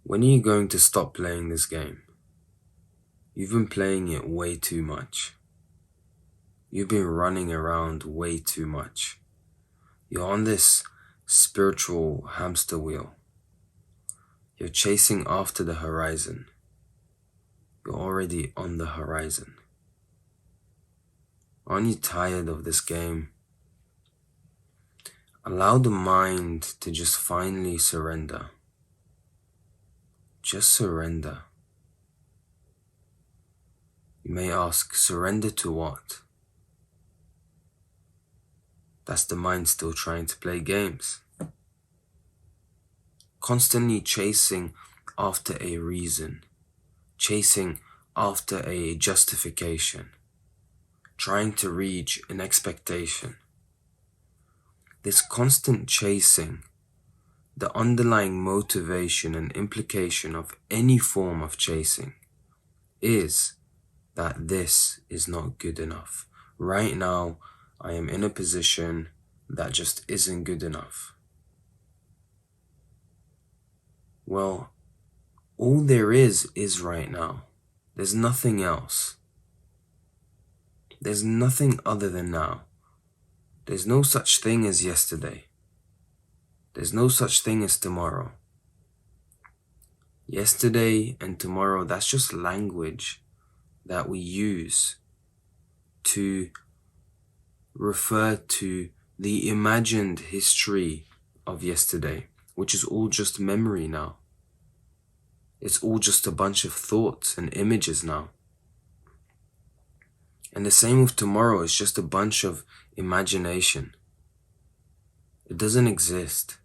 When are you going to stop playing this game? You've been playing it way too much. You've been running around way too much. You're on this spiritual hamster wheel. You're chasing after the horizon. You're already on the horizon. Aren't you tired of this game? Allow the mind to just finally surrender. Just surrender. You may ask, surrender to what? That's the mind still trying to play games. Constantly chasing after a reason. Chasing after a justification. Trying to reach an expectation. This constant chasing, the underlying motivation and implication of any form of chasing is that this is not good enough. Right now, I am in a position that just isn't good enough. Well, all there is right now. There's nothing else. There's nothing other than now. There's no such thing as yesterday. There's no such thing as tomorrow. Yesterday and tomorrow, that's just language that we use to refer to the imagined history of yesterday, which is all just memory now. It's all just a bunch of thoughts and images now. And the same with tomorrow, it's just a bunch of imagination. It doesn't exist.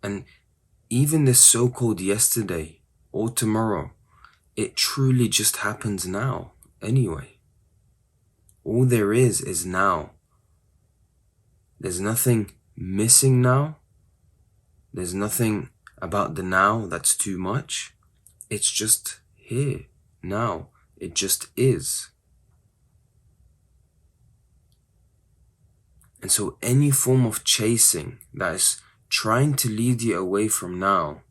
And even this so-called yesterday or tomorrow, it truly just happens now anyway. All there is now. There's nothing missing now. There's nothing about the now that's too much. It's just here, now. It just is. And so any form of chasing that is trying to lead you away from now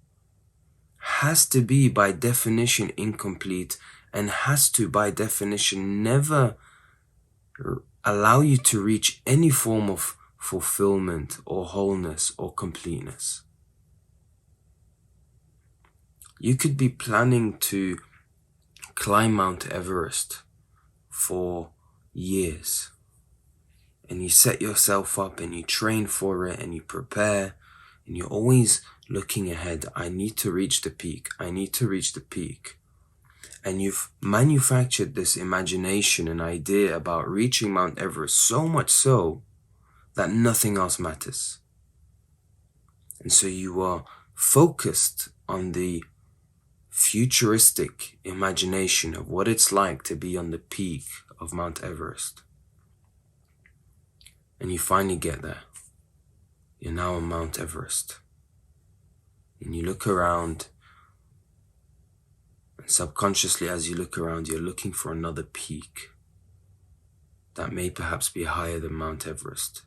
has to be by definition incomplete and has to by definition never allow you to reach any form of fulfillment or wholeness or completeness. You could be planning to climb Mount Everest for years, and you set yourself up and you train for it and you prepare and you're always looking ahead. I need to reach the peak. I need to reach the peak. And you've manufactured this imagination and idea about reaching Mount Everest so much so that nothing else matters. And so you are focused on the futuristic imagination of what it's like to be on the peak of Mount Everest. And you finally get there. You're now on Mount Everest. And you look around, and subconsciously as you look around, you're looking for another peak that may perhaps be higher than Mount Everest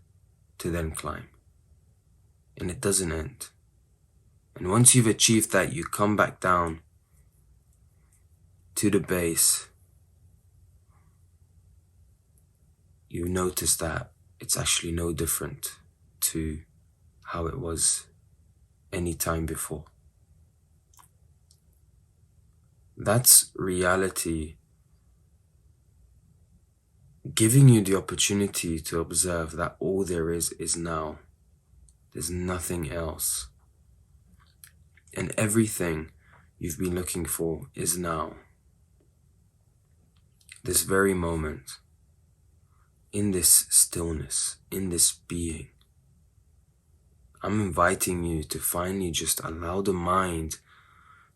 to then climb. And it doesn't end. And once you've achieved that, you come back down to the base. You notice that it's actually no different to how it was any time before. That's reality giving you the opportunity to observe that all there is now. There's nothing else. And everything you've been looking for is now. This very moment, in this stillness, in this being, I'm inviting you to finally just allow the mind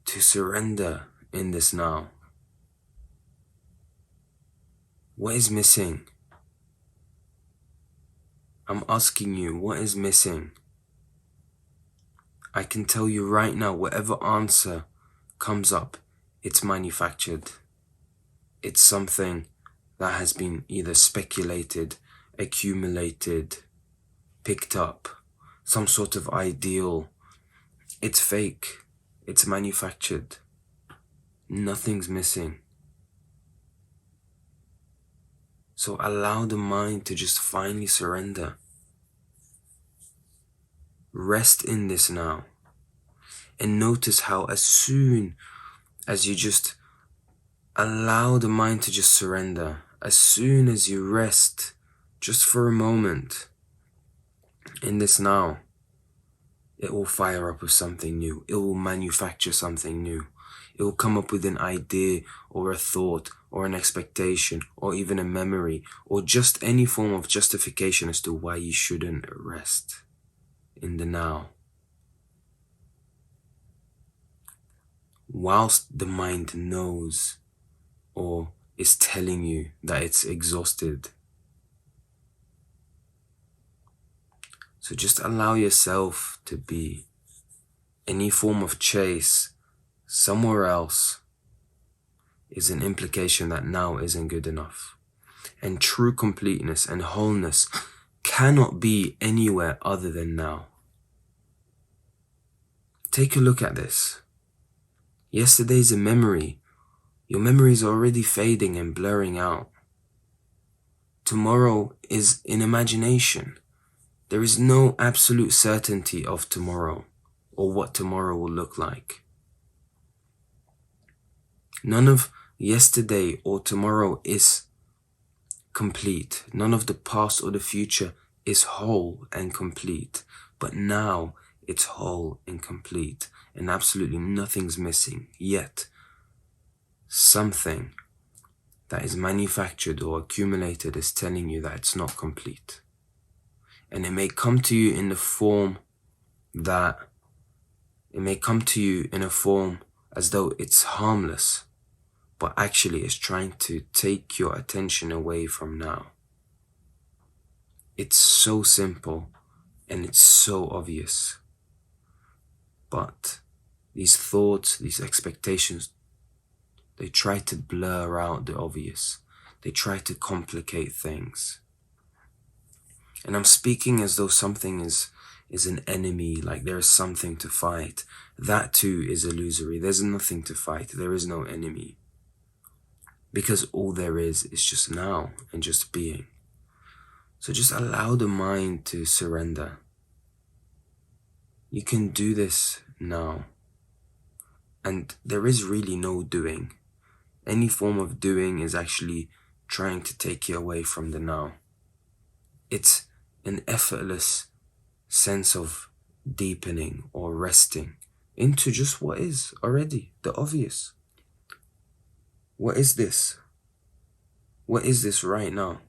to surrender in this now. What is missing? I'm asking you, what is missing? I can tell you right now, whatever answer comes up, it's manufactured. It's something that has been either speculated, accumulated, picked up, some sort of ideal It's fake. It's manufactured. Nothing's missing. So allow the mind to just finally surrender. Rest in this now. And notice how as soon as you just allow the mind to just surrender, as soon as you rest just for a moment in this now, it will fire up with something new. It will manufacture something new. It will come up with an idea or a thought or an expectation or even a memory or just any form of justification as to why you shouldn't rest in the now. Whilst the mind knows or is telling you that it's exhausted. So just allow yourself to be. Any form of chase somewhere else is an implication that now isn't good enough. And true completeness and wholeness cannot be anywhere other than now. Take a look at this. Yesterday's a memory. Your memory is already fading and blurring out. Tomorrow is in imagination. There is no absolute certainty of tomorrow or what tomorrow will look like. None of yesterday or tomorrow is complete. None of the past or the future is whole and complete. But now it's whole and complete and absolutely nothing's missing. Yet something that is manufactured or accumulated is telling you that it's not complete. And it may come to you in the form that as though it's harmless, but actually it's trying to take your attention away from now. It's so simple and it's so obvious. But these thoughts, these expectations, they try to blur out the obvious. They try to complicate things. And I'm speaking as though something is an enemy, like there is something to fight. That too is illusory. There's nothing to fight. There is no enemy. Because all there is just now and just being. So just allow the mind to surrender. You can do this now. And there is really no doing. Any form of doing is actually trying to take you away from the now. It's an effortless sense of deepening or resting into just what is already the obvious. What is this? What is this right now?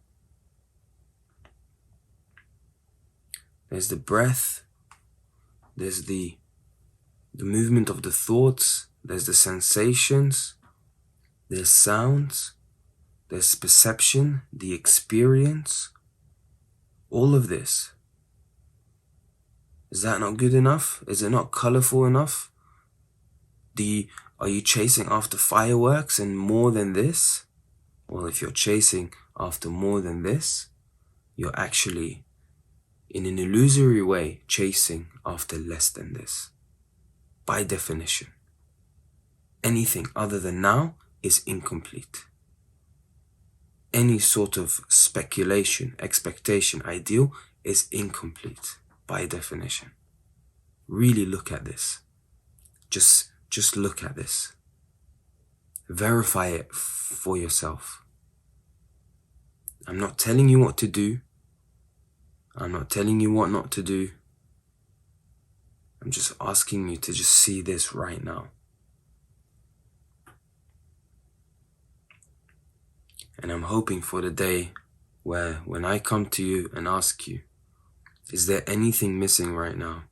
There's the breath, there's the movement of the thoughts, there's the sensations, there's sounds, there's perception, the experience, all of this. Is that not good enough? Is it not colorful enough? Are you chasing after fireworks and more than this? Well, if you're chasing after more than this, you're actually, in an illusory way, chasing after less than this. By definition, anything other than now is incomplete. Any sort of speculation, expectation, ideal is incomplete by definition. Really look at this. Just look at this. Verify it for yourself. I'm not telling you what to do. I'm not telling you what not to do. I'm just asking you to just see this right now. And I'm hoping for the day where when I come to you and ask you, is there anything missing right now?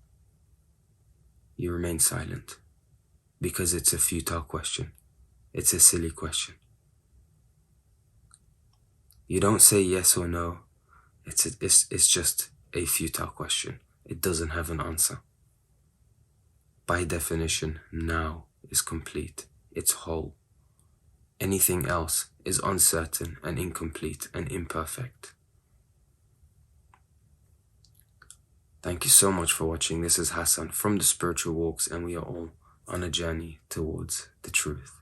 You remain silent. Because it's a futile question. It's a silly question. You don't say yes or no. It's just a futile question. It doesn't have an answer. By definition, now is complete. It's whole. Anything else is uncertain and incomplete and imperfect. Thank you so much for watching. This is Hassan from the Spiritual Walks, and we are all on a journey towards the truth.